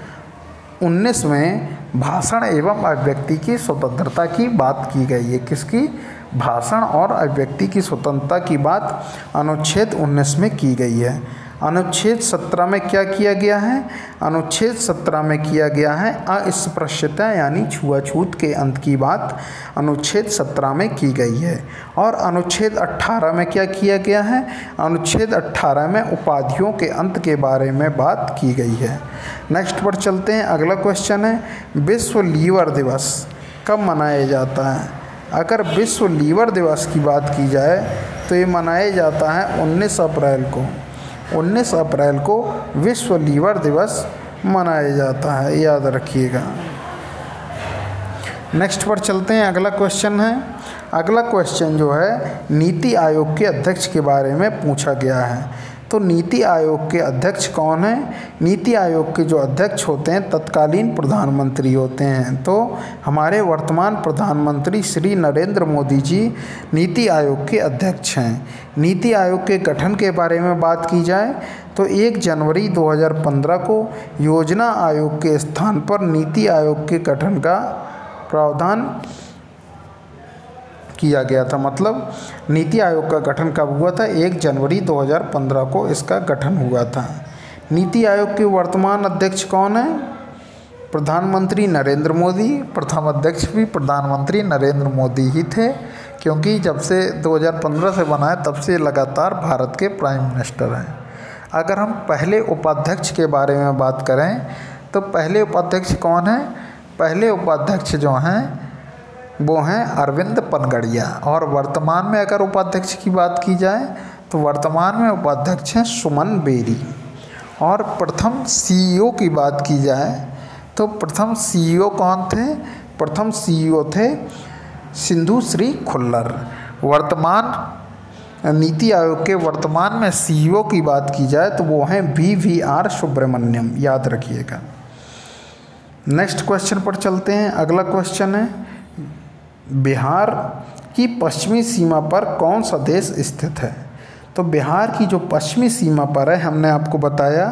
19 में भाषण एवं अभिव्यक्ति की स्वतंत्रता की बात की गई है। किसकी? भाषण और अभिव्यक्ति की स्वतंत्रता की बात अनुच्छेद 19 में की गई है। अनुच्छेद 17 में क्या किया गया है? अनुच्छेद 17 में किया गया है अस्पृश्यता यानी छुआछूत के अंत की बात अनुच्छेद 17 में की गई है। और अनुच्छेद 18 में क्या किया गया है? अनुच्छेद 18 में उपाधियों के अंत के बारे में बात की गई है। नेक्स्ट पर चलते हैं। अगला क्वेश्चन है, विश्व लीवर दिवस कब मनाया जाता है? अगर विश्व लीवर दिवस की बात की जाए तो ये मनाया जाता है 19 अप्रैल को। 19 अप्रैल को विश्व लीवर दिवस मनाया जाता है, याद रखिएगा। नेक्स्ट पर चलते हैं। अगला क्वेश्चन है, अगला क्वेश्चन जो है नीति आयोग के अध्यक्ष के बारे में पूछा गया है। तो नीति आयोग के अध्यक्ष कौन है? नीति आयोग के जो अध्यक्ष होते हैं तत्कालीन प्रधानमंत्री होते हैं। तो हमारे वर्तमान प्रधानमंत्री श्री नरेंद्र मोदी जी नीति आयोग के अध्यक्ष हैं। नीति आयोग के गठन के बारे में बात की जाए तो 1 जनवरी 2015 को योजना आयोग के स्थान पर नीति आयोग के गठन का प्रावधान किया गया था। मतलब नीति आयोग का गठन कब हुआ था? 1 जनवरी 2015 को इसका गठन हुआ था। नीति आयोग के वर्तमान अध्यक्ष कौन है? प्रधानमंत्री नरेंद्र मोदी। प्रथम अध्यक्ष भी प्रधानमंत्री नरेंद्र मोदी ही थे, क्योंकि जब से 2015 से बना है तब से लगातार भारत के प्राइम मिनिस्टर हैं। अगर हम पहले उपाध्यक्ष के बारे में बात करें तो पहले उपाध्यक्ष कौन है? पहले उपाध्यक्ष जो हैं वो हैं अरविंद पनगड़िया। और वर्तमान में अगर उपाध्यक्ष की बात की जाए तो वर्तमान में उपाध्यक्ष हैं सुमन बेरी। और प्रथम सीईओ की बात की जाए तो प्रथम सीईओ कौन थे? प्रथम सीईओ थे सिंधु श्री खुल्लर। वर्तमान नीति आयोग के वर्तमान में सीईओ की बात की जाए तो वो हैं VVR सुब्रमण्यम, याद रखिएगा। नेक्स्ट क्वेश्चन पर चलते हैं। अगला क्वेश्चन है, बिहार की पश्चिमी सीमा पर कौन सा देश स्थित है? तो बिहार की जो पश्चिमी सीमा पर है, हमने आपको बताया,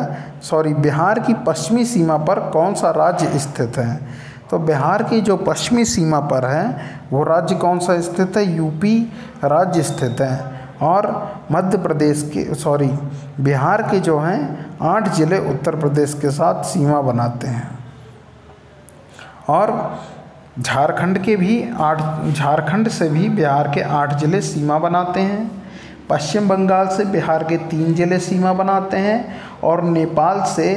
बिहार की पश्चिमी सीमा पर कौन सा राज्य स्थित है? तो बिहार की जो पश्चिमी सीमा पर है वो राज्य कौन सा स्थित है? यूपी राज्य स्थित है। और मध्य प्रदेश के बिहार के जो हैं 8 जिले उत्तर प्रदेश के साथ सीमा बनाते हैं। और झारखंड से भी बिहार के 8 जिले सीमा बनाते हैं। पश्चिम बंगाल से बिहार के 3 जिले सीमा बनाते हैं। और नेपाल से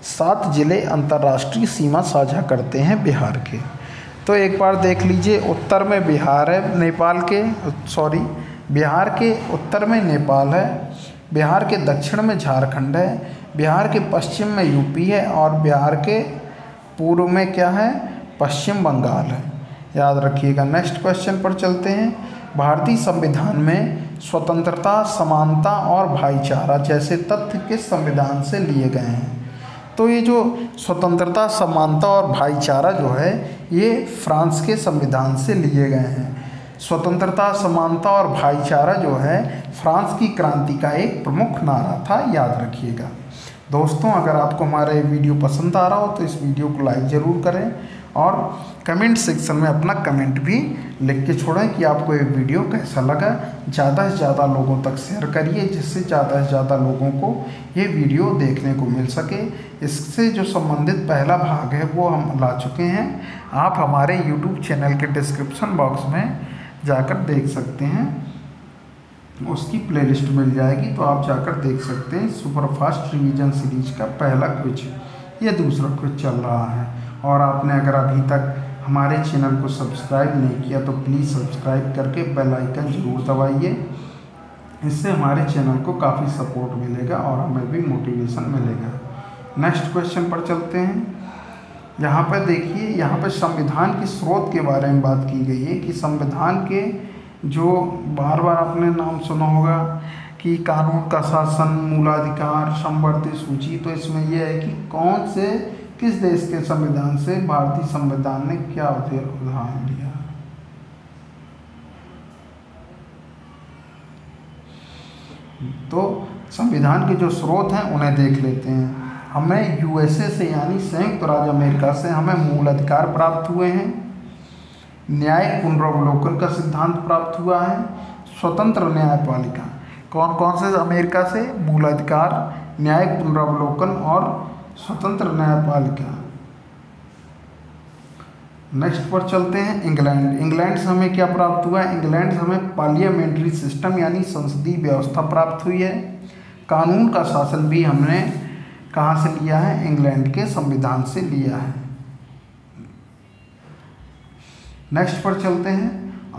7 जिले अंतर्राष्ट्रीय सीमा साझा करते हैं बिहार के। तो एक बार देख लीजिए, उत्तर में बिहार है, बिहार के उत्तर में नेपाल है, बिहार के दक्षिण में झारखंड है, बिहार के पश्चिम में यूपी है और बिहार के पूर्व में क्या है? पश्चिम बंगाल है, याद रखिएगा। नेक्स्ट क्वेश्चन पर चलते हैं। भारतीय संविधान में स्वतंत्रता, समानता और भाईचारा जैसे तथ्य किस संविधान से लिए गए हैं? तो ये जो स्वतंत्रता, समानता और भाईचारा जो है ये फ्रांस के संविधान से लिए गए हैं। स्वतंत्रता, समानता और भाईचारा जो है फ्रांस की क्रांति का एक प्रमुख नारा था, याद रखिएगा। दोस्तों, अगर आपको हमारा ये वीडियो पसंद आ रहा हो तो इस वीडियो को लाइक ज़रूर करें और कमेंट सेक्शन में अपना कमेंट भी लिख के छोड़ें कि आपको ये वीडियो कैसा लगा। ज़्यादा से ज़्यादा लोगों तक शेयर करिए, जिससे ज़्यादा से ज़्यादा लोगों को ये वीडियो देखने को मिल सके। इससे जो संबंधित पहला भाग है वो हम ला चुके हैं, आप हमारे यूट्यूब चैनल के डिस्क्रिप्शन बॉक्स में जाकर देख सकते हैं, उसकी प्लेलिस्ट मिल जाएगी, तो आप जाकर देख सकते हैं। सुपरफास्ट रिवीजन सीरीज का पहला क्विज, ये दूसरा क्विज चल रहा है। और आपने अगर अभी तक हमारे चैनल को सब्सक्राइब नहीं किया तो प्लीज़ सब्सक्राइब करके बेल आइकन ज़रूर दबाइए, इससे हमारे चैनल को काफ़ी सपोर्ट मिलेगा और हमें भी मोटिवेशन मिलेगा। नेक्स्ट क्वेश्चन पर चलते हैं। यहाँ पर देखिए, यहाँ पर संविधान के स्रोत के बारे में बात की गई है कि संविधान के जो बार बार आपने नाम सुना होगा कि कानून का शासन, मूलाधिकार, समवर्ती सूची, तो इसमें यह है कि कौन से, किस देश के संविधान से भारतीय संविधान ने क्या उदाहरण लिया। तो संविधान के जो स्रोत हैं उन्हें देख लेते हैं। हमें यूएसए से यानी संयुक्त राज्य अमेरिका से हमें मूल अधिकार प्राप्त हुए हैं, न्यायिक पुनरावलोकन का सिद्धांत प्राप्त हुआ है, स्वतंत्र न्यायपालिका, कौन कौन से अमेरिका से, मूल अधिकार, न्यायिक पुनरावलोकन और स्वतंत्र न्यायपालिका। नेक्स्ट पर चलते हैं। इंग्लैंड, इंग्लैंड से हमें क्या प्राप्त हुआ है? इंग्लैंड से हमें पार्लियामेंट्री सिस्टम यानी संसदीय व्यवस्था प्राप्त हुई है। कानून का शासन भी हमने कहाँ से लिया है? इंग्लैंड के संविधान से लिया है। नेक्स्ट पर चलते हैं।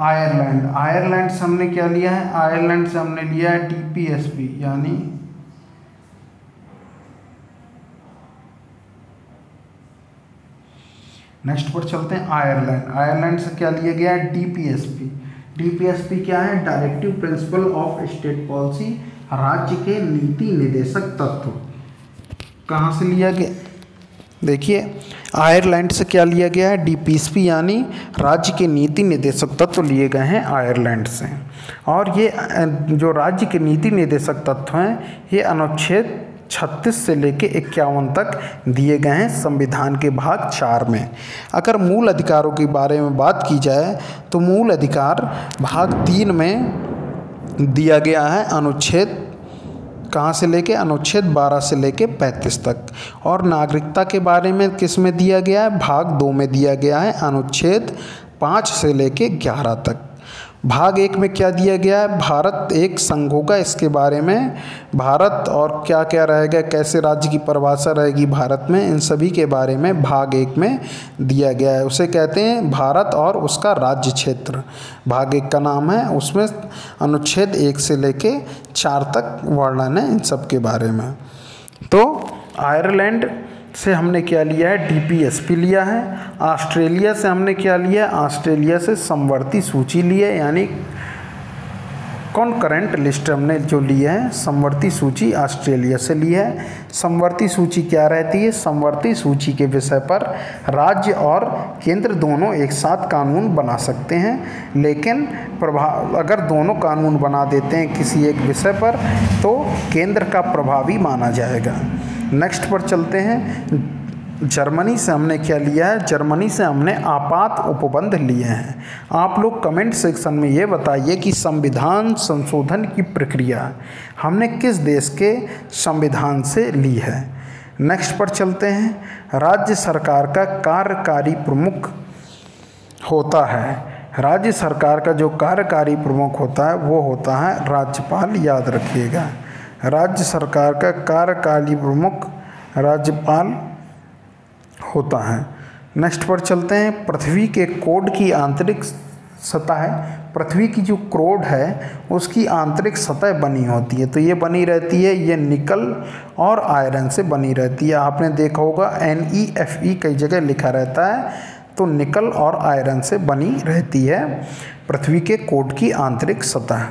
आयरलैंड, आयरलैंड से हमने क्या लिया है? आयरलैंड से हमने लिया है DPSP यानी नेक्स्ट पर चलते हैं। आयरलैंड, आयरलैंड से क्या लिया गया है? DPSP। DPSP क्या है? Directive principle of state policy, राज्य के नीति निर्देशक तत्व। कहाँ से लिया गया? देखिए, आयरलैंड से क्या लिया गया है? DPSP यानी राज्य के नीति निर्देशक तत्व लिए गए हैं आयरलैंड से। और ये जो राज्य के नीति निर्देशक तत्व हैं ये अनुच्छेद 36 से लेके 51 तक दिए गए हैं संविधान के भाग 4 में। अगर मूल अधिकारों के बारे में बात की जाए तो मूल अधिकार भाग 3 में दिया गया है अनुच्छेद कहाँ से लेके? अनुच्छेद 12 से लेके 35 तक। और नागरिकता के बारे में किस में दिया गया है? भाग 2 में दिया गया है अनुच्छेद 5 से लेके 11 तक। भाग 1 में क्या दिया गया है? भारत एक संघ होगा, इसके बारे में भारत और क्या क्या रहेगा, कैसे राज्य की परिभाषा रहेगी भारत में, इन सभी के बारे में भाग 1 में दिया गया है। उसे कहते हैं भारत और उसका राज्य क्षेत्र, भाग 1 का नाम है। उसमें अनुच्छेद 1 से लेके 4 तक वर्णन है इन सब के बारे में। तो आयरलैंड से हमने क्या लिया है? DPSP लिया है। ऑस्ट्रेलिया से हमने क्या लिया है? ऑस्ट्रेलिया से समवर्ती सूची ली है, यानी कॉन्करेंट लिस्ट हमने जो लिया है, समवर्ती सूची ऑस्ट्रेलिया से ली है। समवर्ती सूची क्या रहती है? समवर्ती सूची के विषय पर राज्य और केंद्र दोनों एक साथ कानून बना सकते हैं, लेकिन अगर दोनों कानून बना देते हैं किसी एक विषय पर तो केंद्र का प्रभावी माना जाएगा। नेक्स्ट पर चलते हैं। जर्मनी से हमने क्या लिया है? जर्मनी से हमने आपात उपबंध लिए हैं। आप लोग कमेंट सेक्शन में ये बताइए कि संविधान संशोधन की प्रक्रिया हमने किस देश के संविधान से ली है। नेक्स्ट पर चलते हैं। राज्य सरकार का कार्यकारी प्रमुख होता है। राज्य सरकार का जो कार्यकारी प्रमुख होता है वो होता है राज्यपाल, याद रखिएगा। राज्य सरकार का कार्यकारी प्रमुख राज्यपाल होता है। नेक्स्ट पर चलते हैं। पृथ्वी के कोड की आंतरिक सतह है, पृथ्वी की जो कोड है उसकी आंतरिक सतह बनी होती है, तो ये बनी रहती है, ये निकल और आयरन से बनी रहती है। आपने देखा होगा NEFE कई जगह लिखा रहता है, तो निकल और आयरन से बनी रहती है पृथ्वी के कोर की आंतरिक सतह।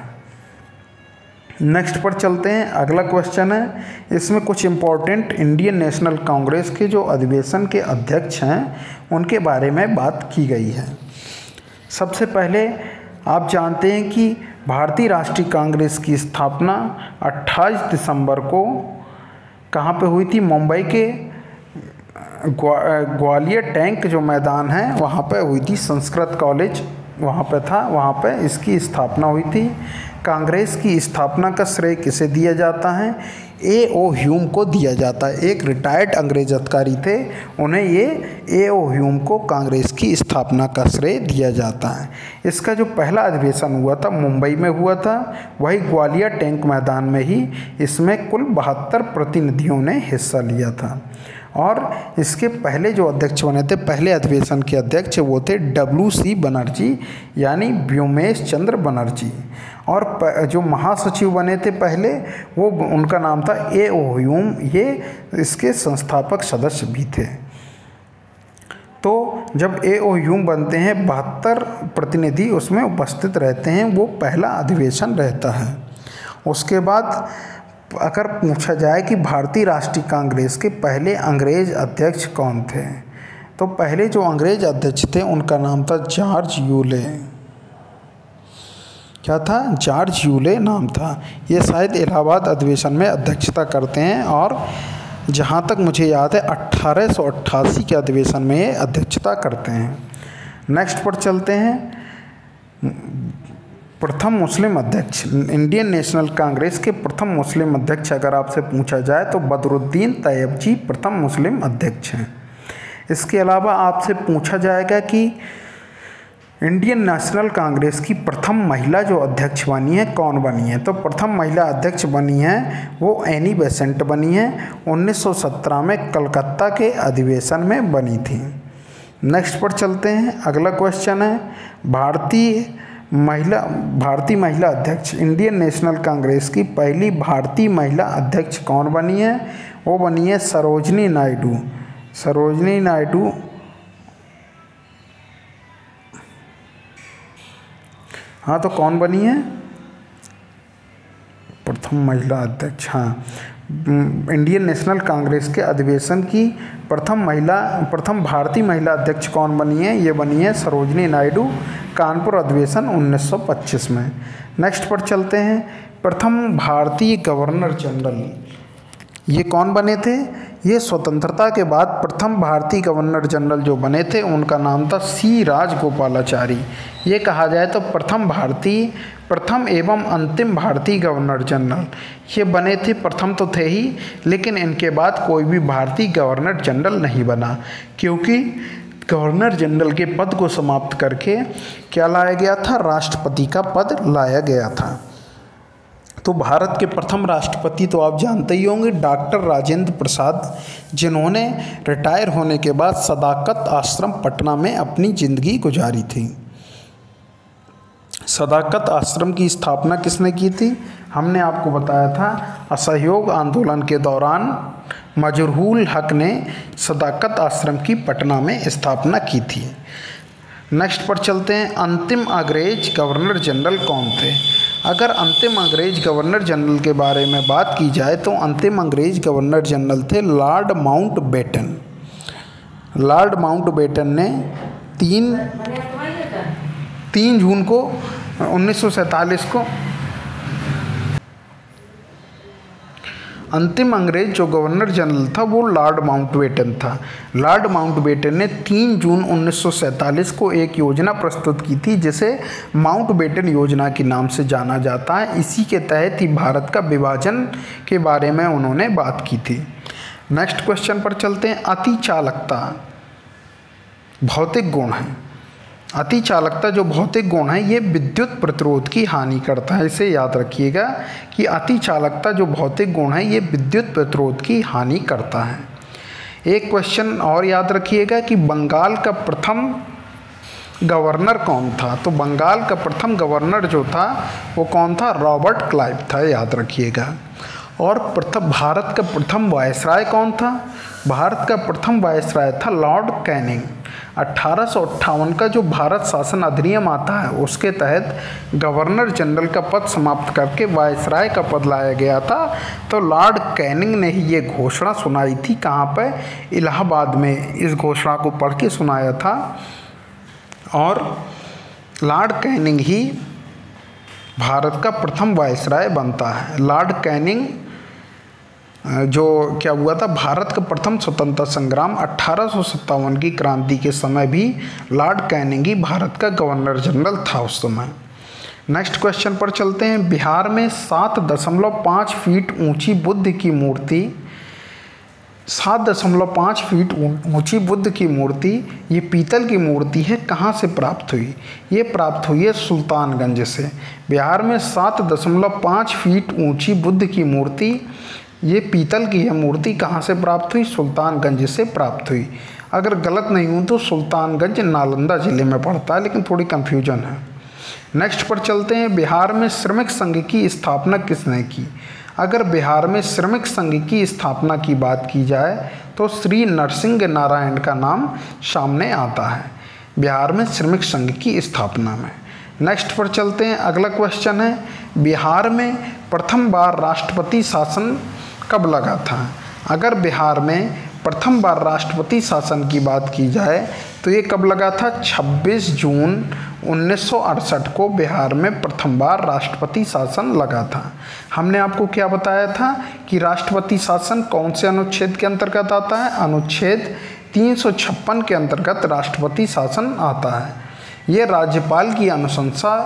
नेक्स्ट पर चलते हैं। अगला क्वेश्चन है, इसमें कुछ इम्पोर्टेंट इंडियन नेशनल कांग्रेस के जो अधिवेशन के अध्यक्ष हैं उनके बारे में बात की गई है। सबसे पहले आप जानते हैं कि भारतीय राष्ट्रीय कांग्रेस की स्थापना 28 दिसंबर को कहाँ पे हुई थी? मुंबई के ग्वालियर टैंक जो मैदान है वहाँ पे हुई थी। संस्कृत कॉलेज वहाँ पे था, वहाँ पे इसकी स्थापना हुई थी। कांग्रेस की स्थापना का श्रेय किसे दिया जाता है? A.O. ह्यूम को दिया जाता है। एक रिटायर्ड अंग्रेज अधिकारी थे, उन्हें ये A.O. ह्यूम को कांग्रेस की स्थापना का श्रेय दिया जाता है। इसका जो पहला अधिवेशन हुआ था मुंबई में हुआ था, वही ग्वालियर टैंक मैदान में ही। इसमें कुल 72 प्रतिनिधियों ने हिस्सा लिया था और इसके पहले जो अध्यक्ष बने थे, पहले अधिवेशन के अध्यक्ष वो थे W.C. बनर्जी, यानी व्योमेश चंद्र बनर्जी। और जो महासचिव बने थे पहले, वो उनका नाम था A.O. ह्यूम। ये इसके संस्थापक सदस्य भी थे। तो जब A.O. ह्यूम बनते हैं, 72 प्रतिनिधि उसमें उपस्थित रहते हैं, वो पहला अधिवेशन रहता है। उसके बाद अगर पूछा जाए कि भारतीय राष्ट्रीय कांग्रेस के पहले अंग्रेज अध्यक्ष कौन थे, तो पहले जो अंग्रेज अध्यक्ष थे उनका नाम था जॉर्ज यूले। क्या था? जॉर्ज यूले नाम था। ये शायद इलाहाबाद अधिवेशन में अध्यक्षता करते हैं और जहाँ तक मुझे याद है 1888 के अधिवेशन में ये अध्यक्षता करते हैं। नेक्स्ट पर चलते हैं। प्रथम मुस्लिम अध्यक्ष, इंडियन नेशनल कांग्रेस के प्रथम मुस्लिम अध्यक्ष अगर आपसे पूछा जाए तो बदरुद्दीन तैयब जी प्रथम मुस्लिम अध्यक्ष हैं। इसके अलावा आपसे पूछा जाएगा कि इंडियन नेशनल कांग्रेस की प्रथम महिला जो अध्यक्ष बनी है कौन बनी है, तो प्रथम महिला अध्यक्ष बनी है वो एनी बेसेंट बनी है। 1917 में कलकत्ता के अधिवेशन में बनी थी। नेक्स्ट पर चलते हैं। अगला क्वेश्चन है, भारतीय महिला अध्यक्ष, इंडियन नेशनल कांग्रेस की पहली भारतीय महिला अध्यक्ष कौन बनी है? वो बनी है सरोजनी नायडू। सरोजनी नायडू हाँ, तो कौन बनी है? प्रथम महिला अध्यक्ष। हाँ, इंडियन नेशनल कांग्रेस के अधिवेशन की प्रथम भारतीय महिला अध्यक्ष कौन बनी है? ये बनी है सरोजनी नायडू, कानपुर अधिवेशन 1925 में। नेक्स्ट पर चलते हैं। प्रथम भारतीय गवर्नर जनरल, ये कौन बने थे? ये स्वतंत्रता के बाद प्रथम भारतीय गवर्नर जनरल जो बने थे उनका नाम था C. राजगोपालाचारी। ये कहा जाए तो प्रथम एवं अंतिम भारतीय गवर्नर जनरल ये बने थे। प्रथम तो थे ही, लेकिन इनके बाद कोई भी भारतीय गवर्नर जनरल नहीं बना, क्योंकि गवर्नर जनरल के पद को समाप्त करके क्या लाया गया था? राष्ट्रपति का पद लाया गया था। तो भारत के प्रथम राष्ट्रपति तो आप जानते ही होंगे, डॉक्टर राजेंद्र प्रसाद, जिन्होंने रिटायर होने के बाद सदाकत आश्रम पटना में अपनी ज़िंदगी गुजारी थी। सदाकत आश्रम की स्थापना किसने की थी? हमने आपको बताया था, असहयोग आंदोलन के दौरान मजरूल हक ने सदाकत आश्रम की पटना में स्थापना की थी। नेक्स्ट पर चलते हैं। अंतिम अंग्रेज गवर्नर जनरल कौन थे? अगर अंतिम अंग्रेज गवर्नर जनरल के बारे में बात की जाए तो अंतिम अंग्रेज गवर्नर जनरल थे लॉर्ड माउंटबेटन। लॉर्ड माउंटबेटन ने 3 जून को 1947 को अंतिम अंग्रेज जो गवर्नर जनरल था वो लॉर्ड माउंटबेटन था। लॉर्ड माउंटबेटन ने 3 जून 1947 को एक योजना प्रस्तुत की थी जिसे माउंटबेटन योजना के नाम से जाना जाता है। इसी के तहत ही भारत का विभाजन के बारे में उन्होंने बात की थी। नेक्स्ट क्वेश्चन पर चलते हैं। अति चालकता भौतिक गुण है। अति चालकता जो भौतिक गुण है ये विद्युत प्रतिरोध की हानि करता है। इसे याद रखिएगा कि अति चालकता जो भौतिक गुण है ये विद्युत प्रतिरोध की हानि करता है। एक क्वेश्चन और याद रखिएगा कि बंगाल का प्रथम गवर्नर कौन था? तो बंगाल का प्रथम गवर्नर जो था वो कौन था? रॉबर्ट क्लाइव था, याद रखिएगा। और भारत का प्रथम वायसराय कौन था? भारत का प्रथम वायसराय था लॉर्ड कैनिंग। 1858 का जो भारत शासन अधिनियम आता है उसके तहत गवर्नर जनरल का पद समाप्त करके वायसराय का पद लाया गया था। तो लॉर्ड कैनिंग ने ही ये घोषणा सुनाई थी। कहाँ पे? इलाहाबाद में इस घोषणा को पढ़ के सुनाया था। और लॉर्ड कैनिंग ही भारत का प्रथम वायसराय बनता है। लॉर्ड कैनिंग जो क्या हुआ था, भारत का प्रथम स्वतंत्रता संग्राम 1857 की क्रांति के समय भी लॉर्ड कैनिंग ही भारत का गवर्नर जनरल था उस समय। नेक्स्ट क्वेश्चन पर चलते हैं। बिहार में 7.5 फीट ऊंची बुद्ध की मूर्ति 7.5 फीट ऊंची बुद्ध की मूर्ति, ये पीतल की मूर्ति है, कहाँ से प्राप्त हुई? ये प्राप्त हुई है सुल्तानगंज से। बिहार में 7.5 फीट ऊंची बुद्ध की मूर्ति, ये पीतल की है मूर्ति, कहाँ से प्राप्त हुई? सुल्तानगंज से प्राप्त हुई। अगर गलत नहीं हूँ तो सुल्तानगंज नालंदा ज़िले में पड़ता है, लेकिन थोड़ी कन्फ्यूजन है। नेक्स्ट पर चलते हैं। बिहार में श्रमिक संघ की स्थापना किसने की? अगर बिहार में श्रमिक संघ की स्थापना की बात की जाए तो श्री नरसिंह नारायण का नाम सामने आता है बिहार में श्रमिक संघ की स्थापना में। नेक्स्ट पर चलते हैं। अगला क्वेश्चन है, बिहार में प्रथम बार राष्ट्रपति शासन कब लगा था? अगर बिहार में प्रथम बार राष्ट्रपति शासन की बात की जाए तो ये कब लगा था? 26 जून 1968 को बिहार में प्रथम बार राष्ट्रपति शासन लगा था। हमने आपको क्या बताया था कि राष्ट्रपति शासन कौन से अनुच्छेद के अंतर्गत आता है? अनुच्छेद 356 के अंतर्गत राष्ट्रपति शासन आता है। ये राज्यपाल की अनुशंसा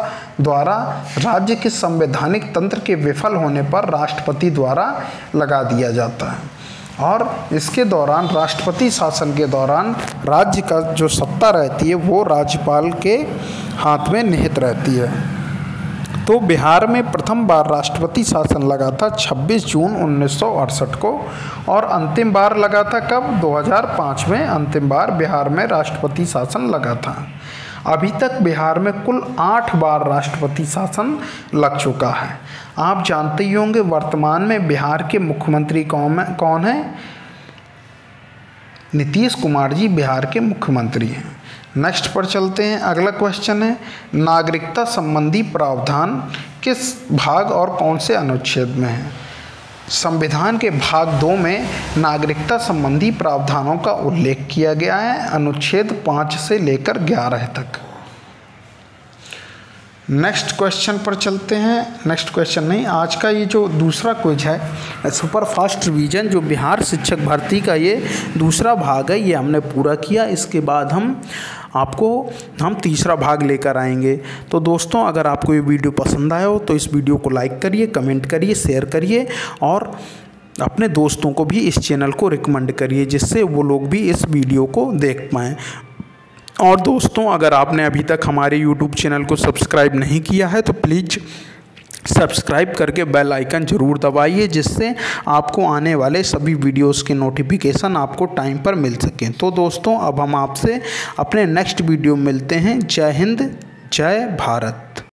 द्वारा राज्य के संवैधानिक तंत्र के विफल होने पर राष्ट्रपति द्वारा लगा दिया जाता है। और इसके दौरान राष्ट्रपति शासन के दौरान राज्य का जो सत्ता रहती है वो राज्यपाल के हाथ में निहित रहती है। तो बिहार में प्रथम बार राष्ट्रपति शासन लगा था 26 जून 1968 को, और अंतिम बार लगा था कब? 2005 में अंतिम बार बिहार में राष्ट्रपति शासन लगा था। अभी तक बिहार में कुल 8 बार राष्ट्रपति शासन लग चुका है। आप जानते ही होंगे वर्तमान में बिहार के मुख्यमंत्री कौन है? नीतीश कुमार जी बिहार के मुख्यमंत्री हैं। नेक्स्ट पर चलते हैं। अगला क्वेश्चन है, नागरिकता संबंधी प्रावधान किस भाग और कौन से अनुच्छेद में है? संविधान के भाग 2 में नागरिकता संबंधी प्रावधानों का उल्लेख किया गया है, अनुच्छेद 5 से लेकर 11 तक। नेक्स्ट क्वेश्चन पर चलते हैं। नेक्स्ट क्वेश्चन नहीं, आज का ये जो दूसरा क्विज है सुपर फास्ट रिवीजन, जो बिहार शिक्षक भर्ती का ये दूसरा भाग है, ये हमने पूरा किया। इसके बाद हम तीसरा भाग लेकर आएंगे। तो दोस्तों, अगर आपको ये वीडियो पसंद आया हो तो इस वीडियो को लाइक करिए, कमेंट करिए, शेयर करिए और अपने दोस्तों को भी इस चैनल को रिकमेंड करिए, जिससे वो लोग भी इस वीडियो को देख पाएँ। और दोस्तों, अगर आपने अभी तक हमारे YouTube चैनल को सब्सक्राइब नहीं किया है तो प्लीज़ सब्सक्राइब करके बेल आइकन ज़रूर दबाइए, जिससे आपको आने वाले सभी वीडियोस के नोटिफिकेशन आपको टाइम पर मिल सकें। तो दोस्तों, अब हम आपसे अपने नेक्स्ट वीडियो में मिलते हैं। जय हिंद, जय भारत।